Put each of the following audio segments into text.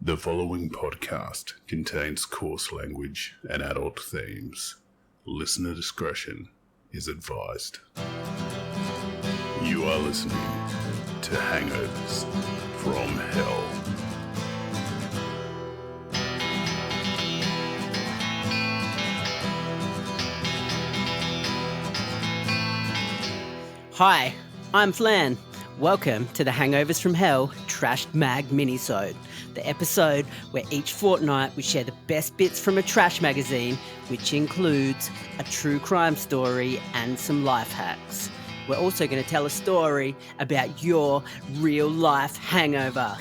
The following podcast contains coarse language and adult themes. Listener discretion is advised. You are listening to Hangovers from Hell. Hi, I'm Flan. Welcome to the Hangovers from Hell Trashed Mag Minisode, the episode where each fortnight we share the best bits from a trash magazine, which includes a true crime story and some life hacks. We're also going to tell a story about your real life hangover.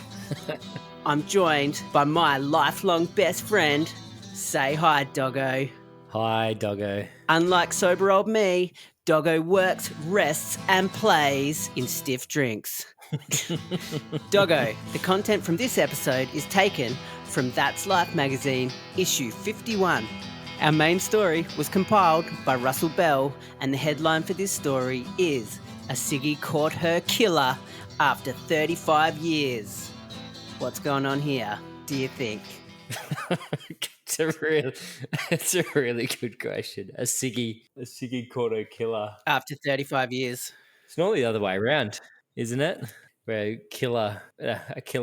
I'm joined by my lifelong best friend. Say hi, Doggo. Hi, Doggo. Unlike sober old me, Doggo works, rests, and plays in stiff drinks. Doggo, the content from this episode is taken from That's Life magazine, issue 51. Our main story was compiled by Russell Bell, and the headline for this story is "A Ciggy Caught Her Killer After 35 Years." What's going on here, do you think? It's a really good question. A Ciggy caught her killer. After 35 years. It's normally the other way around, isn't it? Where a killer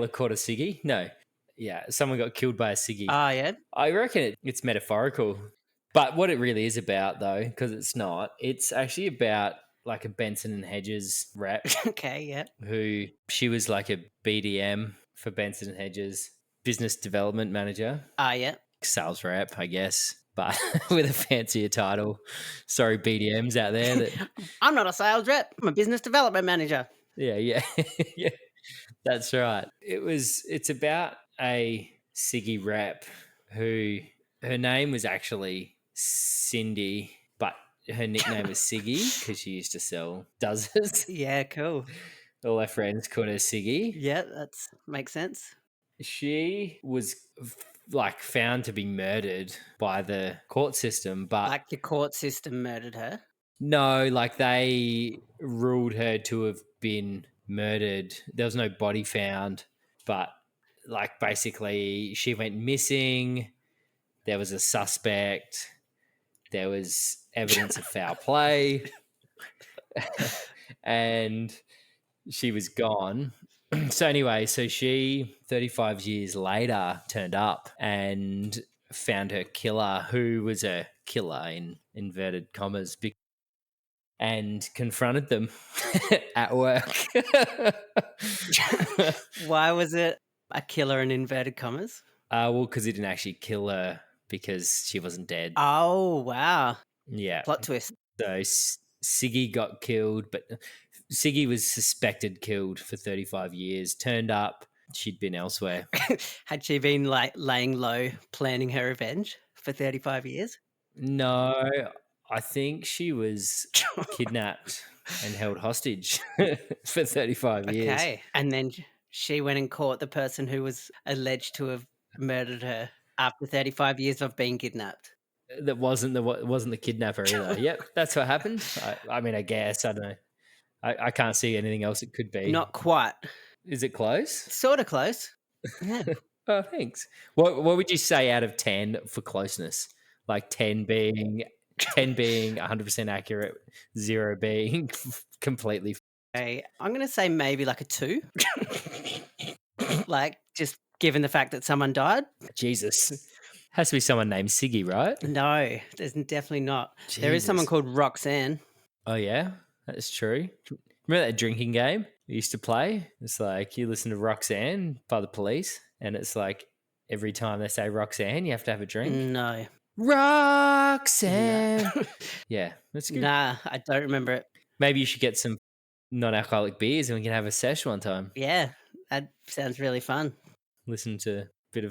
caught a Ciggy. No, yeah, someone got killed by a Ciggy. Yeah? I reckon it's metaphorical, but what it really is about, though, because it's not, it's actually about like a Benson and Hedges rep. Okay, yeah. Who she was like a BDM for Benson and Hedges, business development manager. Yeah. Sales rep, I guess, but with a fancier title. Sorry, BDMs out there. That I'm not a sales rep. I'm a business development manager. yeah, yeah, that's right. It's about a Ciggy rep who her name was actually Cindy, but her nickname was Ciggy because she used to sell dozens. Yeah, cool. All her friends called her Ciggy. Yeah, that makes sense. She was found to be murdered by the court system, but Like the court system murdered her? no, like they ruled her to have been murdered. There was no body found, but like basically she went missing. There was a suspect. There was evidence of foul play. And she was gone. So anyway, she 35 years later turned up and found her killer, who was a killer in inverted commas, and confronted them at work. Why was it a killer in inverted commas? Well, because he didn't actually kill her because she wasn't dead. Oh, wow. Yeah. Plot twist. So Ciggy got killed, but Ciggy was suspected killed for 35 years. Turned up, she'd been elsewhere. Had she been like laying low, planning her revenge for 35 years? No, I think she was kidnapped and held hostage for 35 years. Okay. And then she went and caught the person who was alleged to have murdered her after 35 years of being kidnapped. That wasn't the kidnapper either. Yep, that's what happened. I mean, I guess, I don't know. I can't see anything else it could be. Not quite. Is it close? Sort of close. Yeah. Oh, thanks. What would you say out of 10 for closeness? Like 10 being 100% accurate, 0 being completely. Okay, I'm going to say maybe like a 2. Like, just given the fact that someone died? Jesus. Has to be someone named Ciggy, right? No, there's definitely not. Jesus. There is someone called Roxanne. Oh, yeah? That's true. Remember that drinking game we used to play? It's like you listen to Roxanne by the Police, and it's like every time they say Roxanne, you have to have a drink. No. Roxanne. No. Yeah, that's good. Nah, I don't remember it. Maybe you should get some non-alcoholic beers and we can have a sesh one time. Yeah, that sounds really fun. Listen to a bit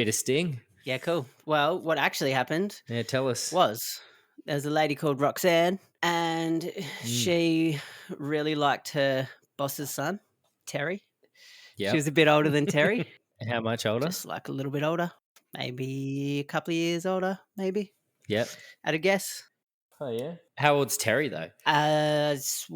of Sting. Yeah, cool. Well, what actually happened? Yeah, tell us. There's a lady called Roxanne, and she really liked her boss's son, Terry. Yeah, she was a bit older than Terry. How much older? Just like a little bit older, maybe a couple of years older, maybe. Yep. At a guess. Oh yeah. How old's Terry though? Let's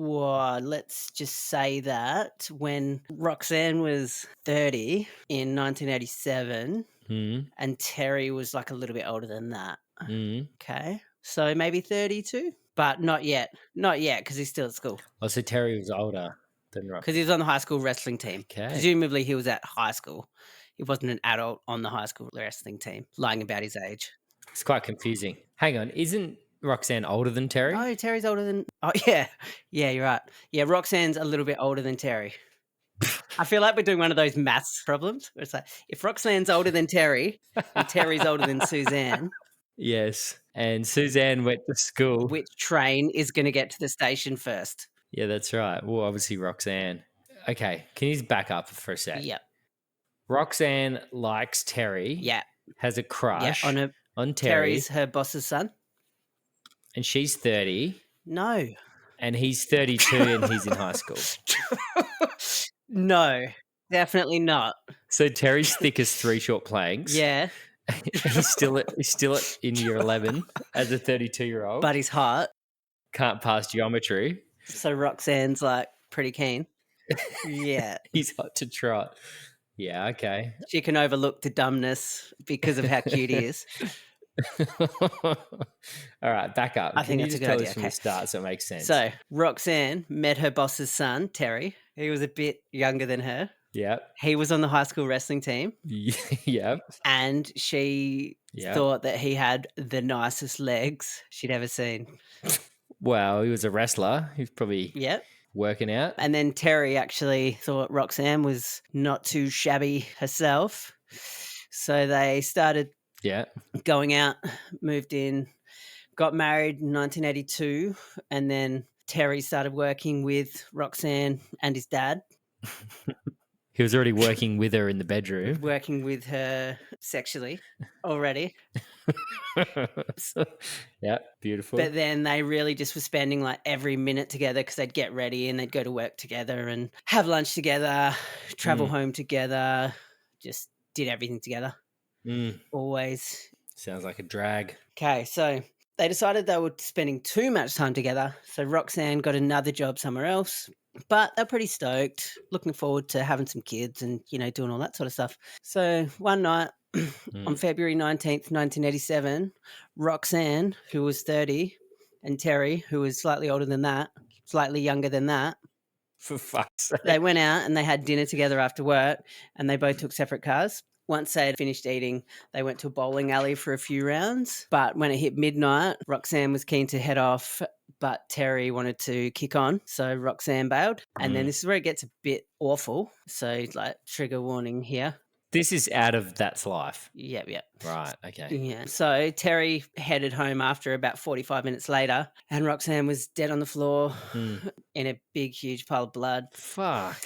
just say that when Roxanne was 30 in 1987 Mm. and Terry was like a little bit older than that. Mm. Okay. So maybe 32, but not yet. Not yet because he's still at school. Oh, so Terry was older than Roxanne. Because he was on the high school wrestling team. Okay. Presumably he was at high school. He wasn't an adult on the high school wrestling team, lying about his age. It's quite confusing. Hang on, isn't Roxanne older than Terry? No, Terry's older than... Oh, yeah. Yeah, you're right. Yeah, Roxanne's a little bit older than Terry. I feel like we're doing one of those maths problems. Where it's like, if Roxanne's older than Terry and Terry's older than Suzanne... Yes. And Suzanne went to school. Which train is going to get to the station first? Yeah, that's right. Well, obviously Roxanne. Okay, can you just back up for a sec? Yep. Roxanne likes Terry. Yeah. Has a crush on Terry. Terry's her boss's son. And she's 30. No. And he's 32 and he's in high school. No, definitely not. So Terry's thick as 3 short planks. Yeah. he's still in year 11 as a 32-year-old. But he's hot. Can't pass geometry. So Roxanne's like pretty keen. Yeah. He's hot to trot. Yeah, okay. She can overlook the dumbness because of how cute he is. All right, back up. I think Can that's you a just good tell idea. this from Okay. the start so it makes sense? So Roxanne met her boss's son, Terry. He was a bit younger than her. Yep. He was on the high school wrestling team. Yep. And she thought that he had the nicest legs she'd ever seen. Well, he was a wrestler. He was probably working out. And then Terry actually thought Roxanne was not too shabby herself. So they started going out, moved in, got married in 1982. And then Terry started working with Roxanne and his dad. He was already working with her in the bedroom. Working with her sexually already. Yeah, beautiful. But then they really just were spending like every minute together because they'd get ready and they'd go to work together and have lunch together, travel home together, just did everything together. Always. Sounds like a drag. Okay, so they decided they were spending too much time together. So Roxanne got another job somewhere else. But they're pretty stoked, looking forward to having some kids and, you know, doing all that sort of stuff. So one night on February 19th, 1987, Roxanne, who was 30, and Terry, who was slightly older than that, slightly younger than that. For fuck's sake. They went out and they had dinner together after work and they both took separate cars. Once they had finished eating, they went to a bowling alley for a few rounds. But when it hit midnight, Roxanne was keen to head off, but Terry wanted to kick on. So Roxanne bailed. And then this is where it gets a bit awful. So like trigger warning here. This is out of That's Life. Yep. Right, okay. Yeah. So Terry headed home after about 45 minutes later and Roxanne was dead on the floor in a big, huge pile of blood. Fuck.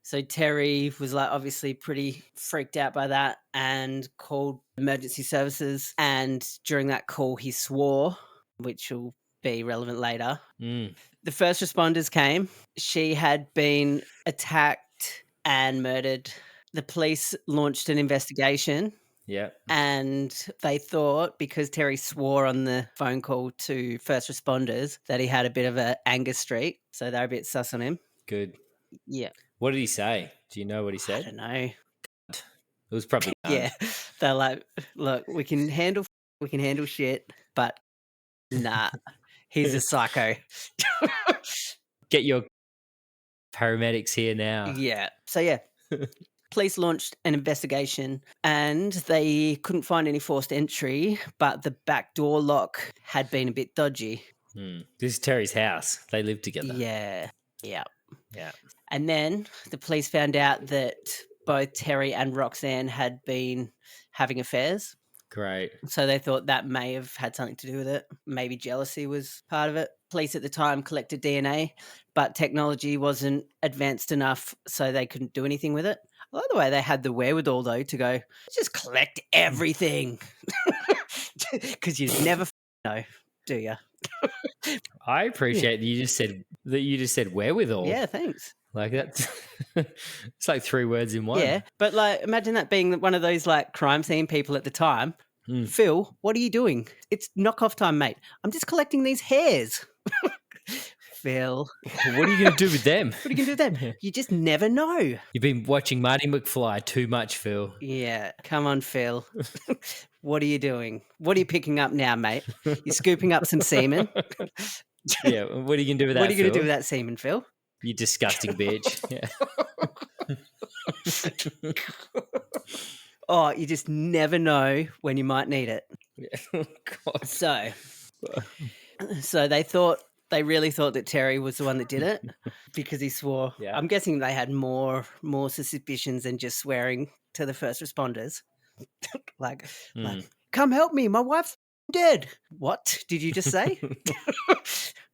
So Terry was like obviously pretty freaked out by that and called emergency services. And during that call, he swore, which will be relevant later. The first responders came. She had been attacked and murdered. The police launched an investigation. Yeah. And they thought because Terry swore on the phone call to first responders that he had a bit of an anger streak. So they were a bit sus on him. Good. Yeah. What did he say? Do you know what he said? I don't know. It was probably Yeah. They're like, look, we can handle shit, but nah, he's a psycho. Get your paramedics here now. Yeah. So yeah. Police launched an investigation and they couldn't find any forced entry, but the back door lock had been a bit dodgy. This is Terry's house. They live together. Yeah. Yeah. And then the police found out that both Terry and Roxanne had been having affairs. Great. So they thought that may have had something to do with it. Maybe jealousy was part of it. Police at the time collected DNA, but technology wasn't advanced enough, so they couldn't do anything with it. I like the way they had the wherewithal, though, to go, just collect everything. Because you never know, do you? I appreciate that you just said wherewithal. Yeah, thanks. Like that's it's like 3 words in one. Yeah, but like imagine that being one of those like crime scene people at the time. Phil, what are you doing? It's knockoff time, mate. I'm just collecting these hairs. Phil. What are you going to do with them? What are you going to do with them? You just never know. You've been watching Marty McFly too much, Phil. Yeah, come on, Phil. What are you doing? What are you picking up now, mate? You're scooping up some semen. Yeah, what are you going to do with that, What are you going to do Phil? with that semen, Phil? You disgusting bitch. Yeah. Oh, you just never know when you might need it. Yeah. God. So they really thought that Terry was the one that did it because he swore. Yeah. I'm guessing they had more suspicions than just swearing to the first responders. like, come help me, my wife's dead. What did you just say?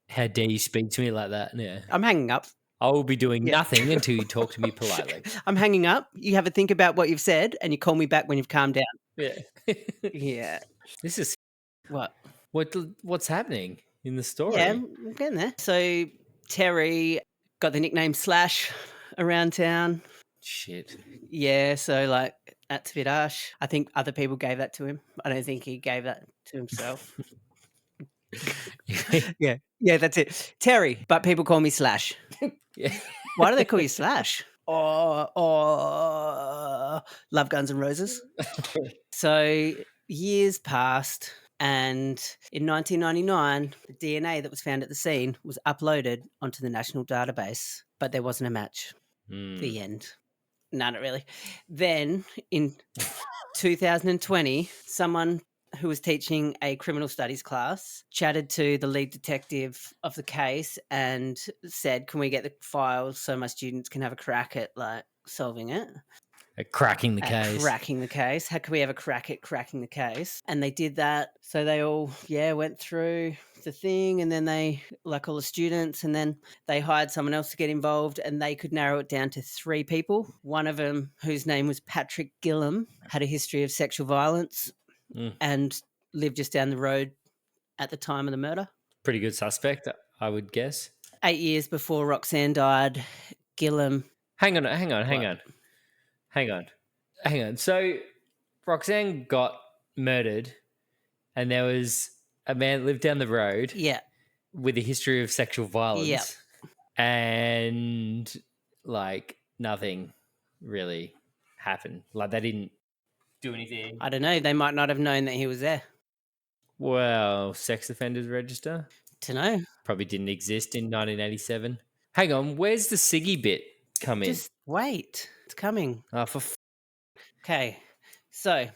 How dare you speak to me like that? Yeah. I'm hanging up. I will be doing nothing until you talk to me politely. I'm hanging up. You have a think about what you've said and you call me back when you've calmed down. Yeah. Yeah. This is What? What's happening in the story? Yeah, I'm getting there. So Terry got the nickname Slash around town. Shit. Yeah, so like that's a bit harsh. I think other people gave that to him. I don't think he gave that to himself. Yeah, that's it. Terry, but people call me Slash. Yeah. Why do they call you Slash? Or Love Guns and Roses. So years passed, and in 1999, the DNA that was found at the scene was uploaded onto the national database, but there wasn't a match. The end. No, not really. Then in 2020, someone who was teaching a criminal studies class chatted to the lead detective of the case and said, can we get the files so my students can have a crack at like solving it? Cracking the case. Cracking the case. How can we have a crack at cracking the case? And they did that. So they all, went through the thing, and then they, like all the students, and then they hired someone else to get involved, and they could narrow it down to 3 people. One of them, whose name was Patrick Gillum, had a history of sexual violence and lived just down the road at the time of the murder. Pretty good suspect, I would guess. 8 years before Roxanne died, Gillum... Hang on. So Roxanne got murdered, and there was a man that lived down the road with a history of sexual violence, and like nothing really happened. Like they didn't do anything. I don't know. They might not have known that he was there. Well, sex offenders register? Dunno. Probably didn't exist in 1987. Hang on, where's the Ciggy bit come in? Just wait. It's coming. Oh, Okay. So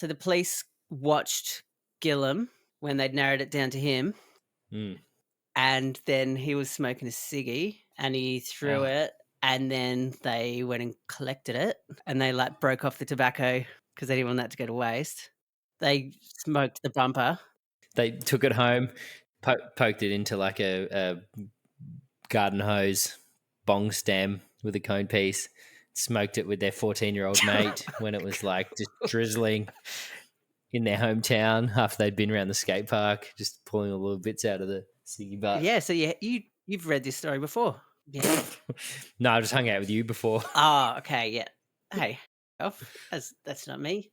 the police watched Gillum when they'd narrowed it down to him. And then he was smoking a ciggy and he threw it, and then they went and collected it, and they like broke off the tobacco because they didn't want that to go to waste. They smoked the bumper. They took it home, poked it into like a garden hose bong stem with a cone piece, smoked it with their 14-year-old mate when it was like just drizzling in their hometown after they'd been around the skate park, just pulling all the little bits out of the ciggy butt. Yeah, so you've read this story before. Yeah. No, I just hung out with you before. Oh, okay, yeah. Hey, that's not me.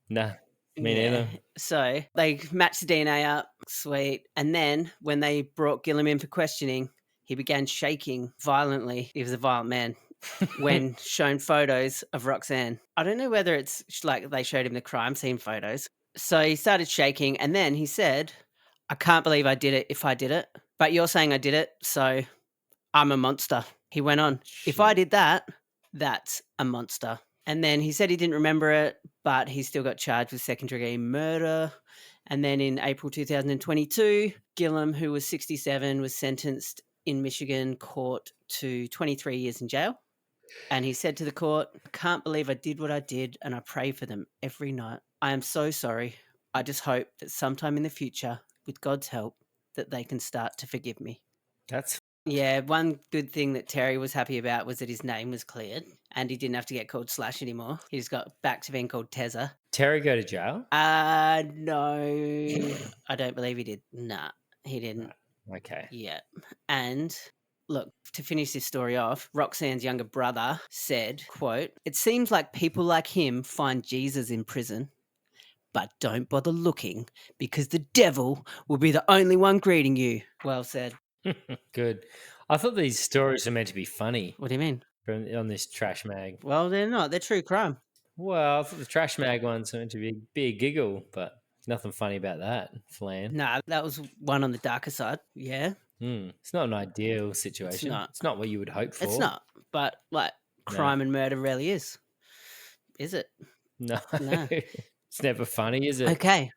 Nah, me neither. So they matched the DNA up, sweet. And then when they brought Gillum in for questioning, he began shaking violently. He was a violent man when shown photos of Roxanne. I don't know whether it's like they showed him the crime scene photos. So he started shaking, and then he said, I can't believe I did it if I did it. But you're saying I did it, so I'm a monster. He went on, if I did that, that's a monster. And then he said he didn't remember it, but he still got charged with second-degree murder. And then in April 2022, Gillum, who was 67, was sentenced in Michigan court to 23 years in jail. And he said to the court, I can't believe I did what I did, and I pray for them every night. I am so sorry. I just hope that sometime in the future, with God's help, that they can start to forgive me. Yeah, one good thing that Terry was happy about was that his name was cleared and he didn't have to get called Slash anymore. He just got back to being called Tezza. Terry go to jail? No, I don't believe he did. Nah, he didn't. Okay. Yeah. And look, to finish this story off, Roxanne's younger brother said, quote, it seems like people like him find Jesus in prison, but don't bother looking because the devil will be the only one greeting you. Well said. Good. I thought these stories were meant to be funny What do you mean? on this trash mag. Well, they're not. They're true crime. Well, I thought the trash mag one's meant to be a giggle, but nothing funny about that, Flan. Nah, that was one on the darker side. Yeah, It's not an ideal situation. not. It's not what you would hope for. it's not. But like crime and murder rarely is it? No. No. It's never funny, is it? Okay,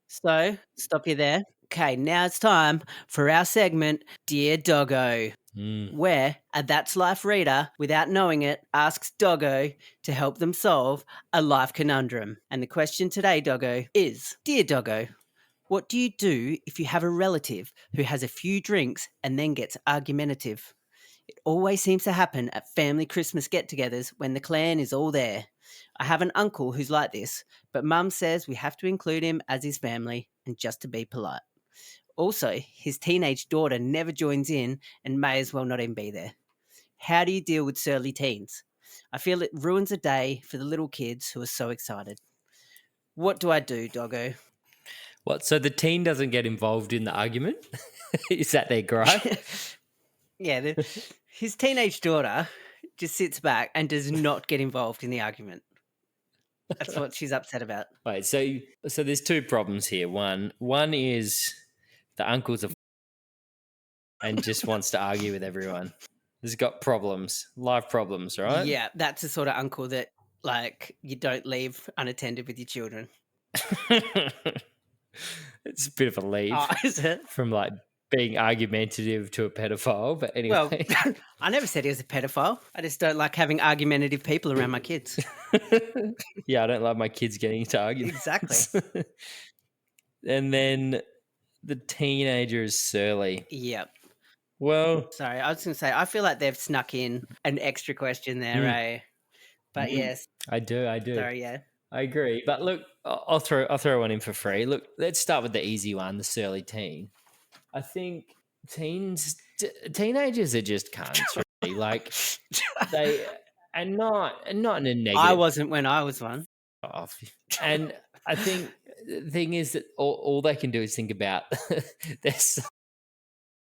so stop you there. Okay, now it's time for our segment, Dear Doggo, where a That's Life reader, without knowing it, asks Doggo to help them solve a life conundrum. And the question today, Doggo, is, Dear Doggo, what do you do if you have a relative who has a few drinks and then gets argumentative? It always seems to happen at family Christmas get-togethers when the clan is all there. I have an uncle who's like this, but Mum says we have to include him as his family and just to be polite. Also, his teenage daughter never joins in and may as well not even be there. How do you deal with surly teens? I feel it ruins a day for the little kids who are so excited. What do I do, Doggo? What? So the teen doesn't get involved in the argument? Is that their gripe? Yeah, his teenage daughter just sits back and does not get involved in the argument. That's what she's upset about. Wait, so there's two problems here. One is the uncle's and just wants to argue with everyone. He's got problems, life problems, right? Yeah, that's the sort of uncle that, like, you don't leave unattended with your children. It's a bit of a leap Is it? from like being argumentative to a pedophile, but anyway. Well, I never said he was a pedophile. I just don't like having argumentative people around my kids. Yeah, I don't like my kids getting into arguments. Exactly. And then the teenager is surly. Yep. Well, sorry, I was going to say, I feel like they've snuck in an extra question there, eh? But yes. I do. Sorry, yeah. I agree. But look, I'll throw one in for free. Look, let's start with the easy one, the surly teen. I think teenagers are just cunts, really. Like they and not in a negative. I wasn't when I was one. And I think the thing is that all they can do is think about they're so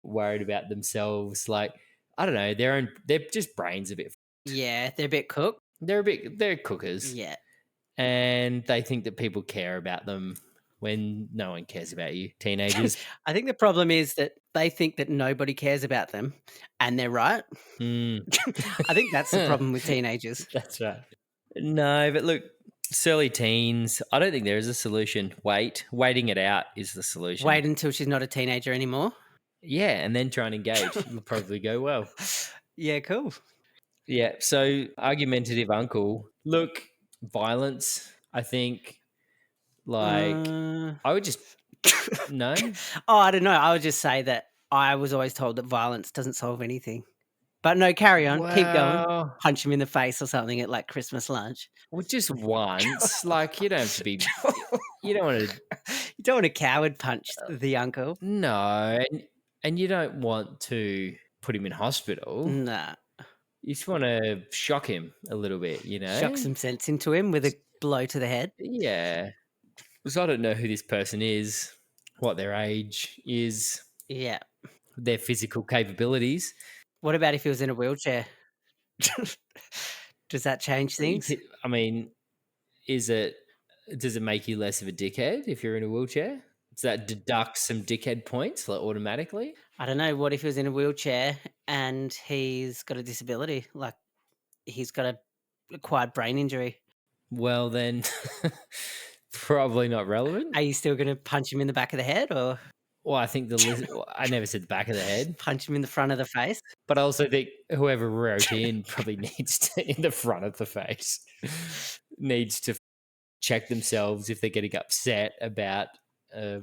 worried about themselves. Like, I don't know, they're just brains a bit. Yeah, they're a bit cooked. They're cookers. Yeah. And they think that people care about them when no one cares about you, teenagers. I think the problem is that they think that nobody cares about them, and they're right. I think that's the problem with teenagers. That's right. No, but look, surly teens, I don't think there is a solution. Waiting it out is the solution. Wait until she's not a teenager anymore. Yeah, and then try and engage. It'll probably go well. Yeah, cool. Yeah, so argumentative uncle. Look, violence, I think. Like, I would just no. Oh, I don't know. I would just say that I was always told that violence doesn't solve anything. But no, carry on. Keep going. Punch him in the face or something at like Christmas lunch. Well, just once. Like, you don't have to be. You don't want to. You don't want to coward punch the uncle. No, and you don't want to put him in hospital. Nah. You just want to shock him a little bit, you know? Shock some sense into him with a blow to the head. Yeah. Because I don't know who this person is, what their age is. Yeah. Their physical capabilities. What about if he was in a wheelchair? Does that change things? I mean, does it make you less of a dickhead if you're in a wheelchair? Does that deduct some dickhead points like automatically? I don't know. What if he was in a wheelchair and he's got a disability? Like he's got a acquired brain injury. Well, then probably not relevant. Are you still going to punch him in the back of the head or? Well, I think I never said the back of the head. Punch him in the front of the face. But I also think whoever wrote in probably needs to, in the front of the face, needs to check themselves if they're getting upset about a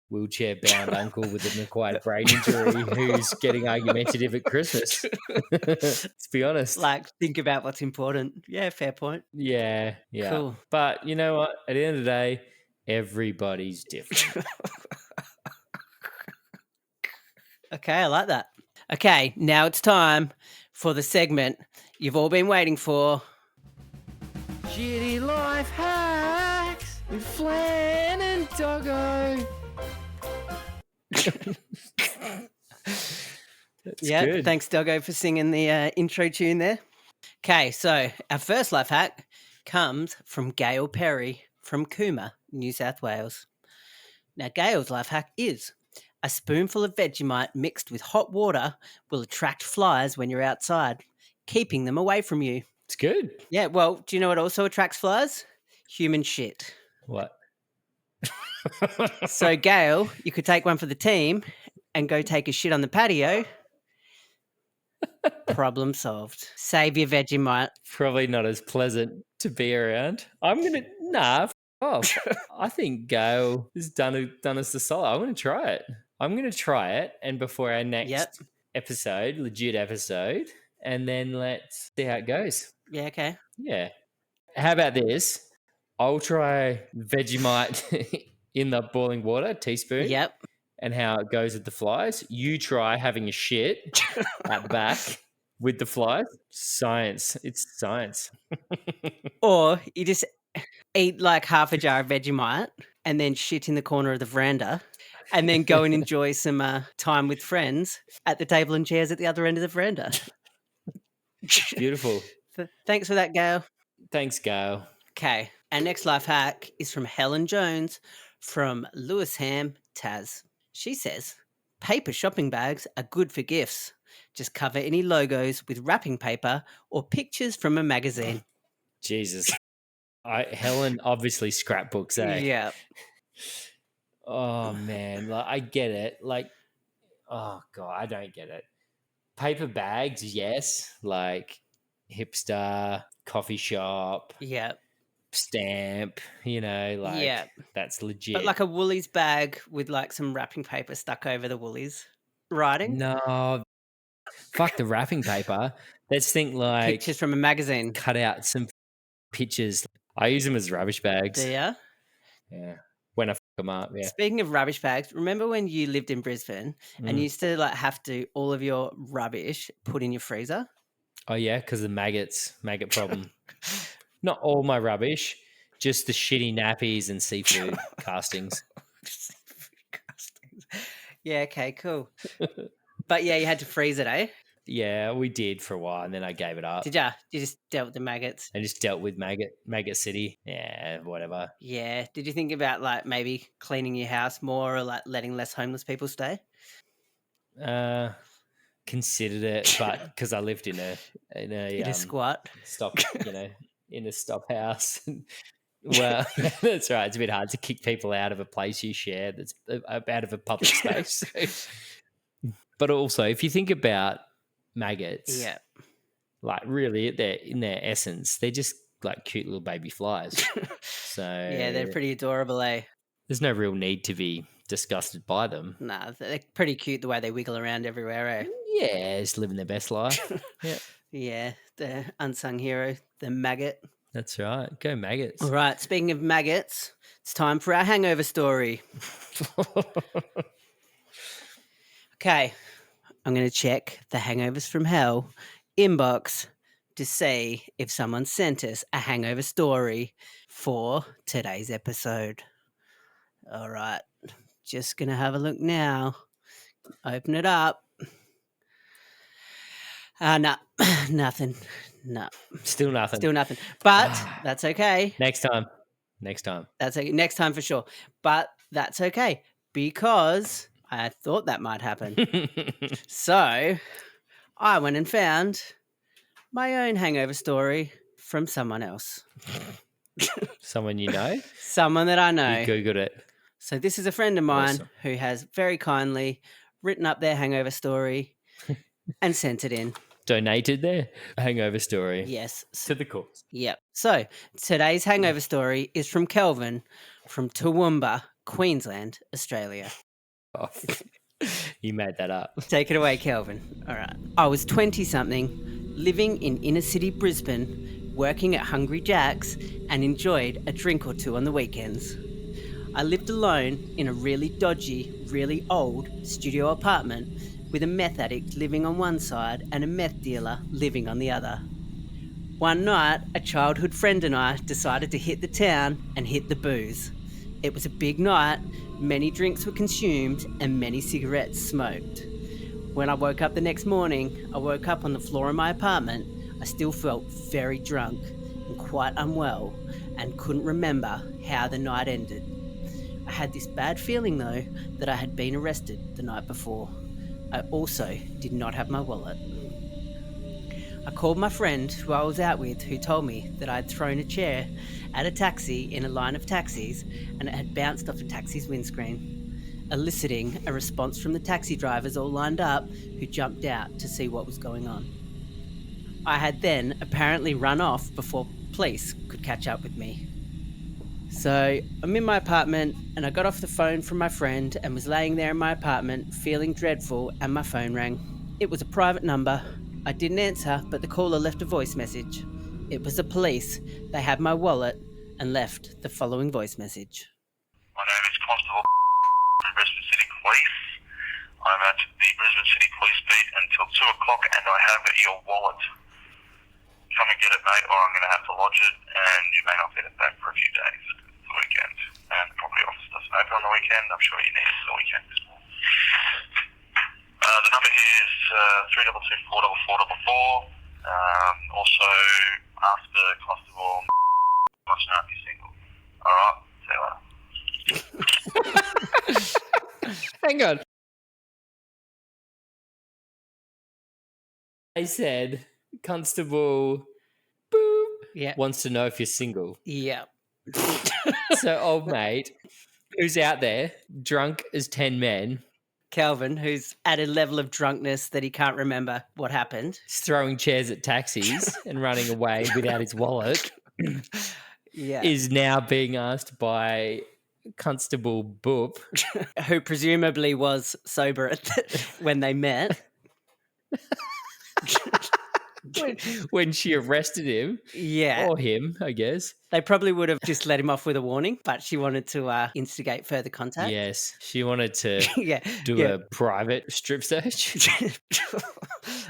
wheelchair-bound uncle with an acquired brain injury who's getting argumentative at Christmas. Let's be honest. Like, think about what's important. Yeah, fair point. Yeah. Cool. But you know what? At the end of the day, everybody's different. Okay, I like that. Okay, now it's time for the segment you've all been waiting for. Shitty life hacks. Flan and Doggo. That's good. Thanks, Doggo, for singing the intro tune there. Okay, so our first life hack comes from Gail Perry from Cooma, New South Wales. Now, Gail's life hack is a spoonful of Vegemite mixed with hot water will attract flies when you're outside, keeping them away from you. It's good. Yeah, well, do you know what also attracts flies? Human shit. What? So, Gail, you could take one for the team and go take a shit on the patio. Problem solved. Save your Vegemite. Probably not as pleasant to be around. I'm going to... Nah, f*** off. I think Gail has done us the solid. I'm going to try it. I'm going to try it. And before our next episode, legit episode, and then let's see how it goes. Yeah, okay. Yeah. How about this? I'll try Vegemite in the boiling water, teaspoon. Yep. And how it goes with the flies. You try having a shit at the back with the flies. Science. It's science. Or you just eat like half a jar of Vegemite and then shit in the corner of the veranda and then go and enjoy some time with friends at the table and chairs at the other end of the veranda. Beautiful. Thanks for that, Gail. Thanks, Gail. Okay. Our next life hack is from Helen Jones from Lewisham, Tas. She says, paper shopping bags are good for gifts. Just cover any logos with wrapping paper or pictures from a magazine. Jesus. Helen obviously scrapbooks, eh? Yeah. Oh, man. Like, I get it. Like, oh, God, I don't get it. Paper bags, yes. Like, hipster, coffee shop. Yeah. Stamp, like that's legit. But like a Woolies bag with like some wrapping paper stuck over the Woolies writing? No, fuck the wrapping paper. Let's think like pictures from a magazine. Cut out some pictures. I use them as rubbish bags. Do ya? Yeah. When I fuck them up, yeah. Speaking of rubbish bags, remember when you lived in Brisbane and you used to like have to all of your rubbish put in your freezer? Oh yeah, because the maggot problem. Not all my rubbish, just the shitty nappies and seafood castings. Yeah, okay, cool. But yeah, you had to freeze it, eh? Yeah, we did for a while, and then I gave it up. Did ya? You just dealt with the maggots? I just dealt with Maggot City. Yeah, whatever. Yeah. Did you think about like maybe cleaning your house more or like letting less homeless people stay? Considered it, but because I lived in a squat stop, in a stop house. Well, that's right. It's a bit hard to kick people out of a place you share that's out of a public space. But also, if you think about maggots, like really in their essence, they're just like cute little baby flies. So yeah, they're pretty adorable, eh? There's no real need to be disgusted by them. Nah, they're pretty cute the way they wiggle around everywhere, eh? Yeah, just living their best life. Yeah. Yeah, the unsung hero, the maggot. That's right. Go maggots. All right, speaking of maggots, it's time for our hangover story. Okay, I'm going to check the Hangovers from Hell inbox to see if someone sent us a hangover story for today's episode. All right, just going to have a look now. Open it up. No, nothing. No. Still nothing. Still nothing. But that's okay. Next time. That's okay. Next time for sure. But that's okay because I thought that might happen. So I went and found my own hangover story from someone else. Someone you know? Someone that I know. You Googled it. So this is a friend of mine who has very kindly written up their hangover story and sent it in. Donated their hangover story. Yes. To the cause. Yep. So today's hangover story is from Kelvin from Toowoomba, Queensland, Australia. Oh, you made that up. Take it away, Kelvin. All right. I was 20-something, living in inner city Brisbane, working at Hungry Jack's and enjoyed a drink or two on the weekends. I lived alone in a really dodgy, really old studio apartment with a meth addict living on one side and a meth dealer living on the other. One night, a childhood friend and I decided to hit the town and hit the booze. It was a big night, many drinks were consumed, and many cigarettes smoked. When I woke up the next morning, I woke up on the floor of my apartment. I still felt very drunk and quite unwell and couldn't remember how the night ended. I had this bad feeling though that I had been arrested the night before. I also did not have my wallet. I called my friend who I was out with, who told me that I had thrown a chair at a taxi in a line of taxis and it had bounced off a taxi's windscreen, eliciting a response from the taxi drivers all lined up who jumped out to see what was going on. I had then apparently run off before police could catch up with me. So I'm in my apartment and I got off the phone from my friend and was laying there in my apartment feeling dreadful, and my phone rang. It was a private number. I didn't answer, but the caller left a voice message. It was the police. They had my wallet and left the following voice message. My name is Constable from Brisbane City Police. I'm at the Brisbane City Police beat until 2 o'clock and I have your wallet. Come and get it, mate, or I'm going to have to lodge it and you may not get it back for a few days. It's the weekend and the property office doesn't open on the weekend. I'm sure you need it for the weekend. The number here is 322 also, after Constable, must not be single. Alright, see you later. Hang on. I said, Constable Boop wants to know if you're single. Yeah. So old mate, who's out there, drunk as 10 men, Kelvin, who's at a level of drunkenness that he can't remember what happened. is throwing chairs at taxis and running away without his wallet, is now being asked by Constable Boop, who presumably was sober when they met. when she arrested him, or him, I guess. They probably would have just let him off with a warning, but she wanted to instigate further contact. Yes, she wanted to do a private strip search.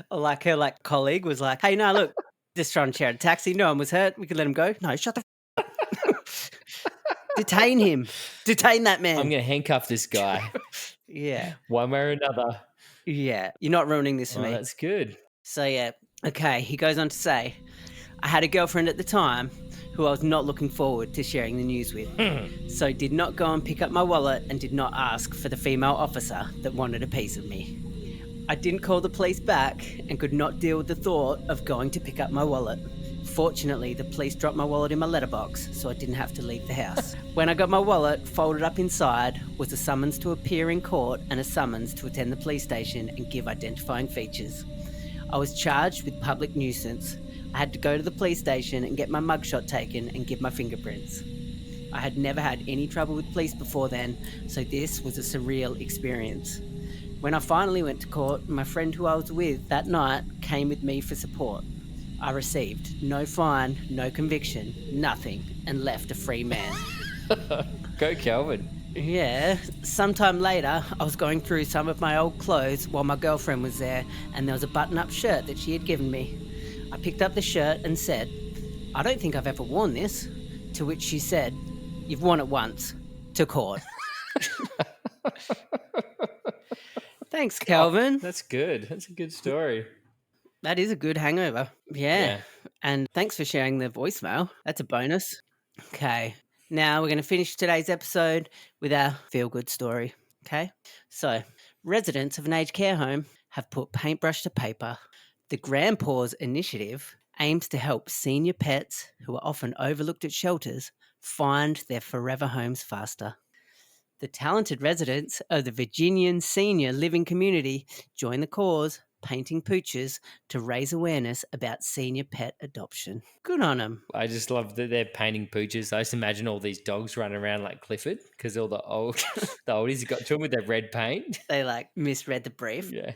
Or like her colleague was like, hey, no, look, just trying to share a taxi. No one was hurt. We could let him go. No, shut the Detain him. Detain that man. I'm going to handcuff this guy. One way or another. Yeah. You're not ruining this for me. That's good. So, yeah. Okay, he goes on to say, I had a girlfriend at the time who I was not looking forward to sharing the news with. So did not go and pick up my wallet and did not ask for the female officer that wanted a piece of me. I didn't call the police back and could not deal with the thought of going to pick up my wallet. Fortunately, the police dropped my wallet in my letterbox, so I didn't have to leave the house. When I got my wallet, folded up inside was a summons to appear in court and a summons to attend the police station and give identifying features. I was charged with public nuisance. I had to go to the police station and get my mugshot taken and give my fingerprints. I had never had any trouble with police before then, so this was a surreal experience. When I finally went to court, my friend who I was with that night came with me for support. I received no fine, no conviction, nothing, and left a free man. Go Kelvin. Yeah, sometime later, I was going through some of my old clothes while my girlfriend was there, and there was a button-up shirt that she had given me. I picked up the shirt and said, I don't think I've ever worn this. To which she said, you've worn it once, to court. Thanks, Kelvin. That's good. That's a good story. That is a good hangover. Yeah. And thanks for sharing the voicemail. That's a bonus. Okay. Now we're going to finish today's episode with our feel-good story, okay? So, residents of an aged care home have put paintbrush to paper. The Grandpaws Initiative aims to help senior pets who are often overlooked at shelters find their forever homes faster. The talented residents of the Virginian senior living community join the cause, painting pooches to raise awareness about senior pet adoption. Good on them. I just love that they're painting pooches. I just imagine all these dogs running around like Clifford because all the oldies got to them with their red paint. They misread the brief. Yeah.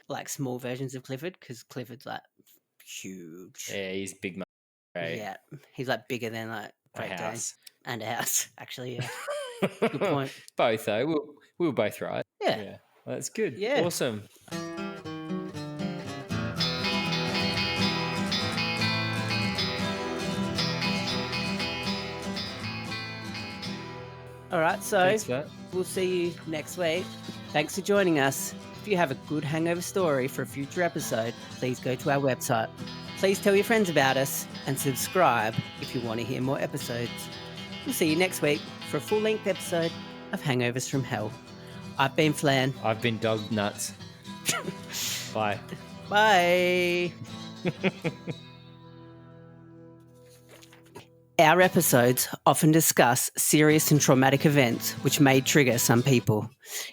Like small versions of Clifford because Clifford's huge. Yeah, he's big man. Right? Yeah, he's bigger than Great Dane. And a house, actually, yeah. Good point. Both though. We were both right. Yeah. Well, that's good. Yeah. Awesome. All right, so Thanks, Matt. we'll see you next week. Thanks for joining us. If you have a good hangover story for a future episode, please go to our website. Please tell your friends about us and subscribe if you want to hear more episodes. We'll see you next week for a full-length episode of Hangovers from Hell. I've been Flan. I've been dog nuts. Bye. Bye. Our episodes often discuss serious and traumatic events which may trigger some people.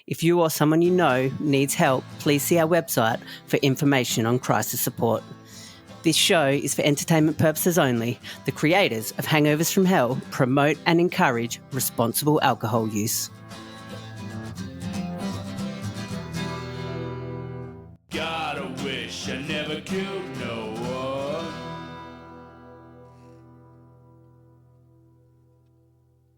If you or someone you know needs help, please see our website for information on crisis support. This show is for entertainment purposes only. The creators of Hangovers from Hell promote and encourage responsible alcohol use. Gotta wish I never killed no